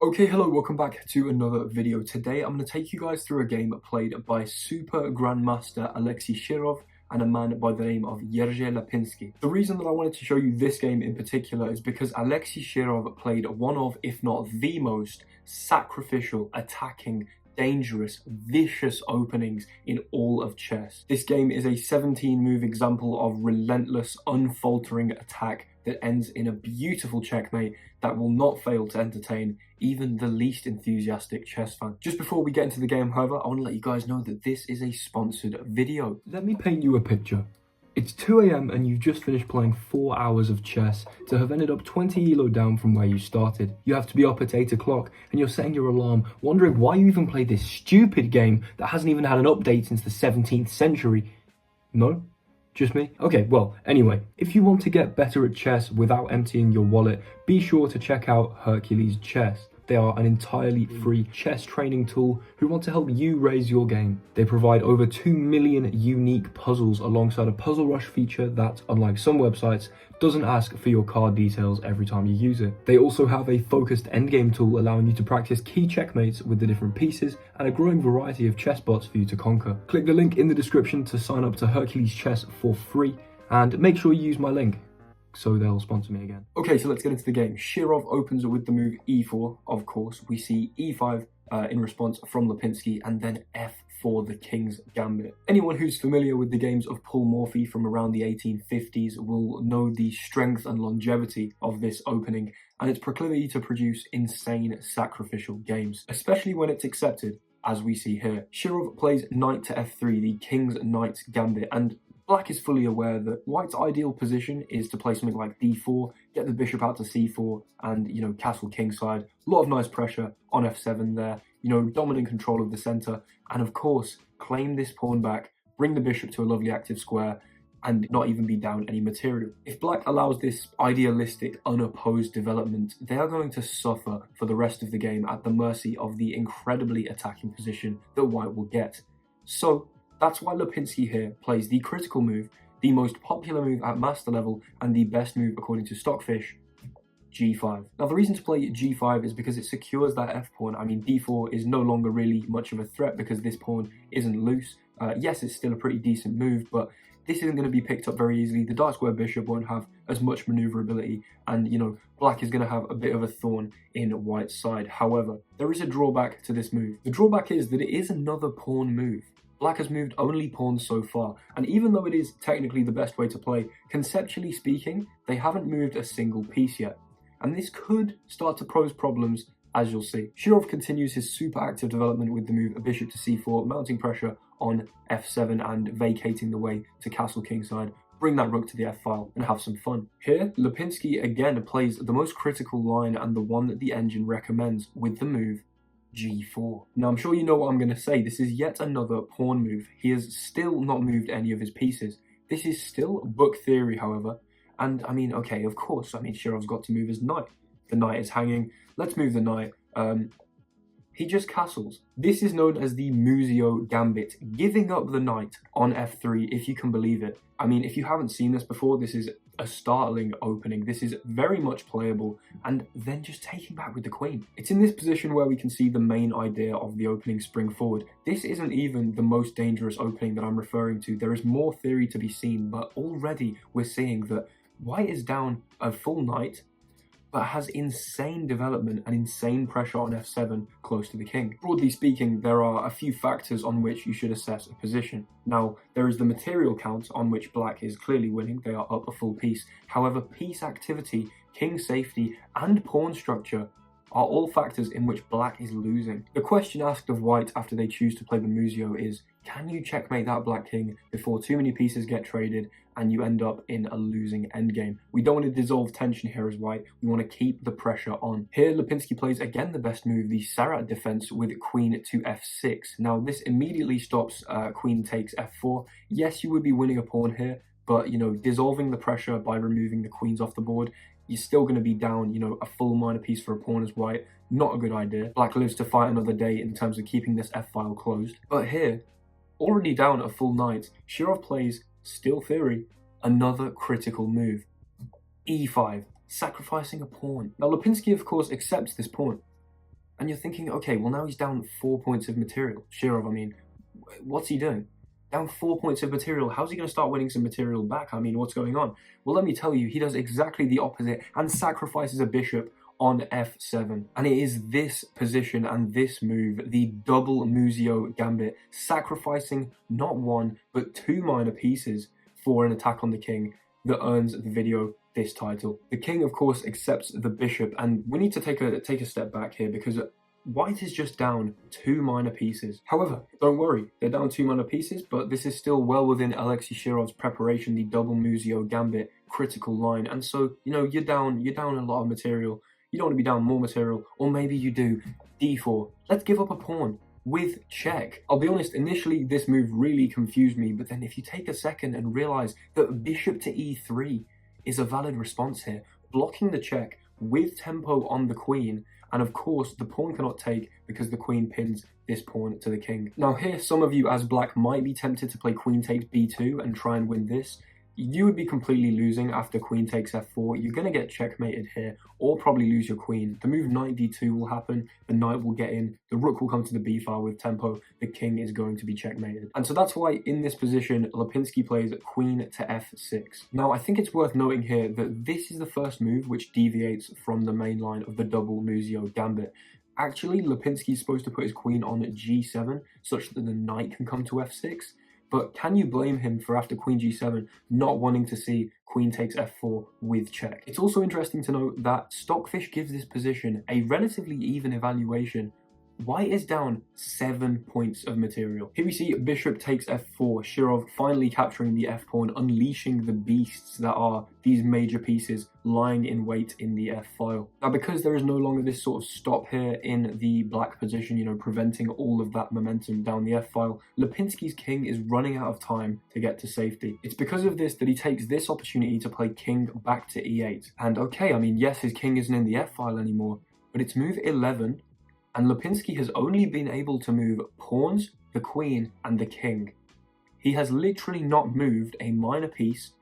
Okay, hello, welcome back to another video. Today I'm going to take you guys through a game played by Super Grandmaster Alexei Shirov and a man by the name of Jerzy Lipinski. The reason that I wanted to show you this game in particular is because Alexei Shirov played one of, if not the most, sacrificial, attacking, dangerous, vicious openings in all of chess. This game is a 17-move example of relentless, unfaltering attack that ends in a beautiful checkmate that will not fail to entertain even the least enthusiastic chess fan. Just before we get into the game, however, I want to let you guys know that this is a sponsored video. Let me paint you a picture. It's 2 AM and you've just finished playing 4 hours of chess to have ended up 20 elo down from where you started. You have to be up at 8 o'clock and you're setting your alarm, wondering why you even played this stupid game that hasn't even had an update since the 17th century. No? Just me? Okay, well, anyway, if you want to get better at chess without emptying your wallet, be sure to check out Hercules Chess. They are an entirely free chess training tool who want to help you raise your game. They provide over 2 million unique puzzles alongside a puzzle rush feature that, unlike some websites, doesn't ask for your card details every time you use it. They also have a focused endgame tool allowing you to practice key checkmates with the different pieces and a growing variety of chess bots for you to conquer. Click the link in the description to sign up to Hercules Chess for free and make sure you use my link so they'll sponsor me again. Okay, so let's get into the game. Shirov opens with the move e4, of course. We see e5 in response from Lipinski, and then f4, the King's Gambit. Anyone who's familiar with the games of Paul Morphy from around the 1850s will know the strength and longevity of this opening, and its proclivity to produce insane sacrificial games, especially when it's accepted, as we see here. Shirov plays knight to f3, the King's Knight Gambit, and Black is fully aware that White's ideal position is to play something like d4, get the bishop out to c4, and, castle kingside. A lot of nice pressure on f7 there, dominant control of the center, and of course, claim this pawn back, bring the bishop to a lovely active square, and not even be down any material. If Black allows this idealistic, unopposed development, they are going to suffer for the rest of the game at the mercy of the incredibly attacking position that White will get. So, that's why Lipinski here plays the critical move, the most popular move at master level, and the best move according to Stockfish, g5. Now the reason to play g5 is because it secures that f-pawn. I mean, d4 is no longer really much of a threat because this pawn isn't loose. Yes, it's still a pretty decent move, but this isn't going to be picked up very easily. The dark square bishop won't have as much maneuverability, and Black is going to have a bit of a thorn in White's side. However, there is a drawback to this move. The drawback is that it is another pawn move. Black has moved only pawns so far, and even though it is technically the best way to play, conceptually speaking, they haven't moved a single piece yet. And this could start to pose problems, as you'll see. Shirov continues his super active development with the move bishop to c4, mounting pressure on f7 and vacating the way to castle kingside. Bring that rook to the f-file and have some fun. Here, Lipinski again plays the most critical line and the one that the engine recommends with the move g4. Now I'm sure you know what I'm going to say. This is yet another pawn move. He has still not moved any of his pieces. This is still book theory, however. And I mean, okay, of course, Shirov's got to move his knight. The knight is hanging. Let's move the knight. He just castles. This is known as the Muzio Gambit, giving up the knight on f3, if you can believe it. I mean, if you haven't seen this before, this is a startling opening. This is very much playable, and then just taking back with the queen. It's in this position where we can see the main idea of the opening spring forward. This isn't even the most dangerous opening that I'm referring to. There is more theory to be seen, but already we're seeing that White is down a full knight, but has insane development and insane pressure on f7 close to the king. Broadly speaking, there are a few factors on which you should assess a position. Now, there is the material count on which Black is clearly winning. They are up a full piece. However, piece activity, king safety, and pawn structure are all factors in which Black is losing. The question asked of White after they choose to play the Muzio is, can you checkmate that Black king before too many pieces get traded and you end up in a losing endgame? We don't want to dissolve tension here as White. We want to keep the pressure on. Here, Lipinski plays again the best move, the Sarat defense with queen to f6. Now, this immediately stops queen takes f4. Yes, you would be winning a pawn here, but, dissolving the pressure by removing the queens off the board, you're still going to be down, a full minor piece for a pawn as White. Not a good idea. Black lives to fight another day in terms of keeping this f-file closed. But here, already down a full knight, Shirov plays, still theory, another critical move. e5, sacrificing a pawn. Now Lipinski of course accepts this pawn. And you're thinking, okay, well, now he's down 4 points of material. Shirov, I mean, what's he doing? Down 4 points of material. How's he going to start winning some material back? I mean, what's going on? Well, let me tell you, he does exactly the opposite and sacrifices a bishop on f7. And it is this position and this move, the double Muzio gambit, sacrificing not one, but two minor pieces for an attack on the king that earns the video this title. The king, of course, accepts the bishop, and we need to take a step back here because white is just down two minor pieces. However, don't worry, they're down two minor pieces, but this is still well within Alexei Shirov's preparation, the double Muzio gambit critical line. And so, you know, you're down a lot of material. You don't want to be down more material, or maybe you do. D4. Let's give up a pawn with check. I'll be honest, initially this move really confused me, but then if you take a second and realize that bishop to e3 is a valid response here, blocking the check with tempo on the queen, and of course the pawn cannot take because the queen pins this pawn to the king. Now here, some of you as black might be tempted to play queen takes b2 and try and win this. You would be completely losing after queen takes f4. You're going to get checkmated here, or probably lose your queen. The move knight d2 will happen, the knight will get in, the rook will come to the b file with tempo, the king is going to be checkmated. And so that's why in this position, Lipinski plays queen to f6. Now, I think it's worth noting here that this is the first move which deviates from the main line of the double Muzio gambit. Actually, Lipinski is supposed to put his queen on g7, such that the knight can come to f6. But can you blame him for after queen g7 not wanting to see queen takes f4 with check? It's also interesting to note that Stockfish gives this position a relatively even evaluation. White is down 7 points of material. Here we see bishop takes f4, Shirov finally capturing the f-pawn, unleashing the beasts that are these major pieces lying in wait in the f-file. Now, because there is no longer this sort of stop here in the black position, you know, preventing all of that momentum down the f-file, Lipinski's king is running out of time to get to safety. It's because of this that he takes this opportunity to play king back to e8. And okay, I mean, yes, his king isn't in the f-file anymore, but it's move 11, and Lipinski has only been able to move pawns, the queen, and the king. He has literally not moved a minor piece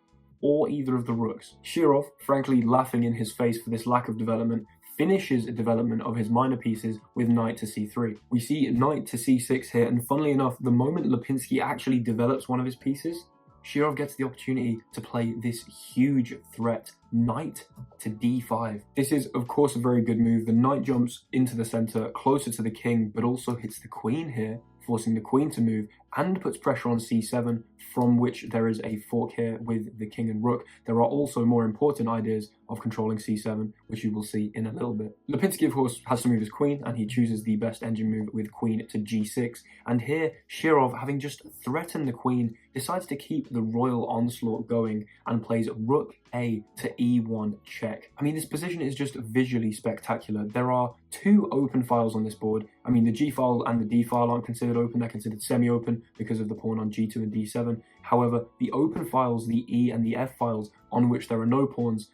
or either of the rooks. Shirov, frankly laughing in his face for this lack of development, finishes the development of his minor pieces with knight to c3. We see knight to c6 here, and funnily enough, the moment Lipinski actually develops one of his pieces, Shirov gets the opportunity to play this huge threat, knight to d5. This is, of course, a very good move. The knight jumps into the center, closer to the king, but also hits the queen here, forcing the queen to move, and puts pressure on c7, from which there is a fork here with the king and rook. There are also more important ideas of controlling c7, which you will see in a little bit. Lipinski, of course, has to move his queen, and he chooses the best engine move with queen to g6. And here, Shirov, having just threatened the queen, decides to keep the royal onslaught going and plays rook a to e1 check. I mean, this position is just visually spectacular. There are two open files on this board. I mean, the g file and the d file aren't considered open, they're considered semi-open because of the pawn on g2 and d7. However, the open files, the e and the f files, on which there are no pawns,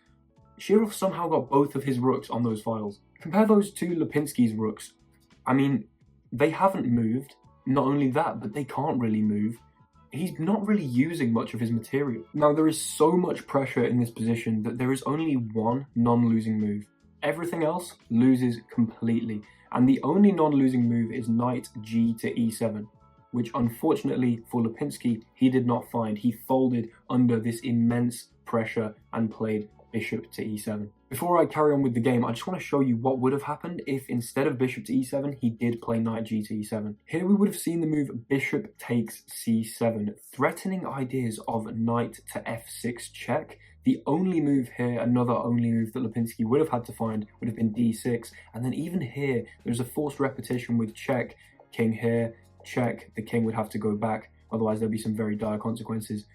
Shirov somehow got both of his rooks on those files. Compare those to Lipinski's rooks. I mean, they haven't moved. Not only that, but they can't really move. He's not really using much of his material. Now, there is so much pressure in this position that there is only one non-losing move. Everything else loses completely. And the only non-losing move is knight g to e7, which unfortunately for Lipinski, he did not find. He folded under this immense pressure and played bishop to e7. Before I carry on with the game, I just want to show you what would have happened if instead of bishop to e7, he did play knight g to e7. Here we would have seen the move bishop takes c7, threatening ideas of knight to f6 check. The only move here, another only move that Lipinski would have had to find, would have been d6. And then even here, there's a forced repetition with check, king here, check, the king would have to go back. Otherwise, there'll be some very dire consequences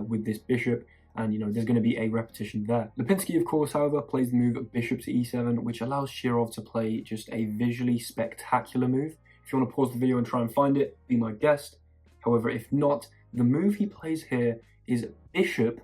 with this bishop. And, you know, there's going to be a repetition there. Lipinski, of course, however, plays the move bishop to e7, which allows Shirov to play just a visually spectacular move. If you want to pause the video and try and find it, be my guest. However, if not, the move he plays here is bishop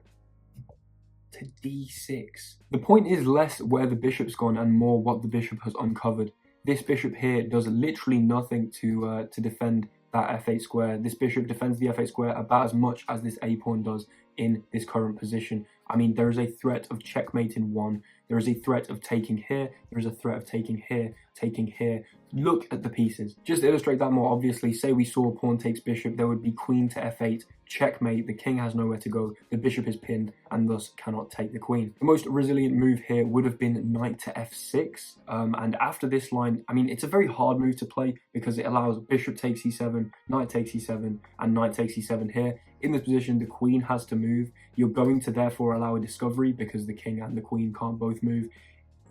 to d6. The point is less where the bishop's gone and more what the bishop has uncovered. This bishop here does literally nothing to defend that f8 square. This bishop defends the f8 square about as much as this a pawn does in this current position. I mean, there is a threat of checkmate in one, there is a threat of taking here, there is a threat of taking here. taking here. Look at the pieces. Just to illustrate that more obviously, say we saw pawn takes bishop, there would be queen to f8, checkmate, the king has nowhere to go, the bishop is pinned and thus cannot take the queen. The most resilient move here would have been knight to f6, and after this line, I mean, it's a very hard move to play because it allows bishop takes e7, knight takes e7, and knight takes e7 here. In this position, the queen has to move. You're going to therefore allow a discovery because the king and the queen can't both move.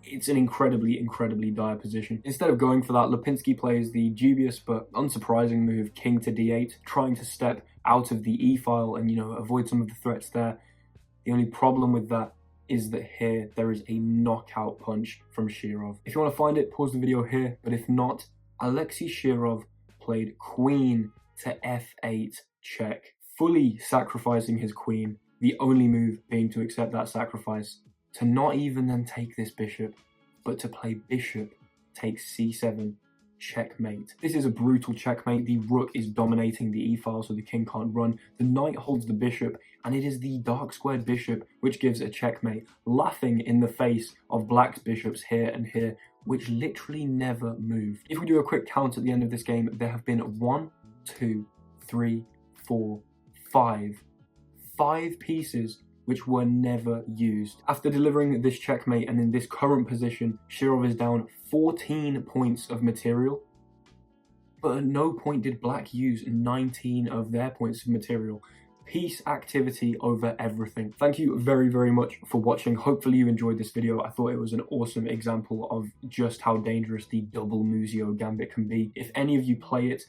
It's an incredibly dire position. Instead of going for that, Lipinski plays the dubious but unsurprising move king to d8, trying to step out of the e-file and, avoid some of the threats there. The only problem with that is that here there is a knockout punch from Shirov. If you want to find it, pause the video here, but if not, Alexei Shirov played queen to f8 check, fully sacrificing his queen, the only move being to accept that sacrifice, to not even then take this bishop, but to play bishop takes c7, checkmate. This is a brutal checkmate. The rook is dominating the e-file, so the king can't run. The knight holds the bishop, and it is the dark squared bishop which gives a checkmate, laughing in the face of black's bishops here and here, which literally never moved. If we do a quick count at the end of this game, there have been 1, 2, 3, 4, 5 pieces which were never used. After delivering this checkmate and in this current position, Shirov is down 14 points of material, but at no point did black use 19 of their points of material. Peace activity over everything. Thank you very much for watching. Hopefully you enjoyed this video. I thought it was an awesome example of just how dangerous the double Muzio gambit can be. If any of you play it,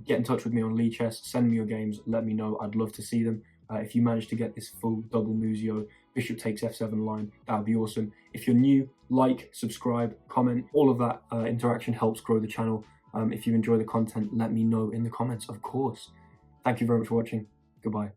get in touch with me on Lichess, send me your games, let me know. I'd love to see them. If you manage to get this full double Muzio, bishop takes f7 line, that would be awesome. If you're new, like, subscribe, comment, all of that interaction helps grow the channel. If you enjoy the content, let me know in the comments, of course. Thank you very much for watching. Goodbye.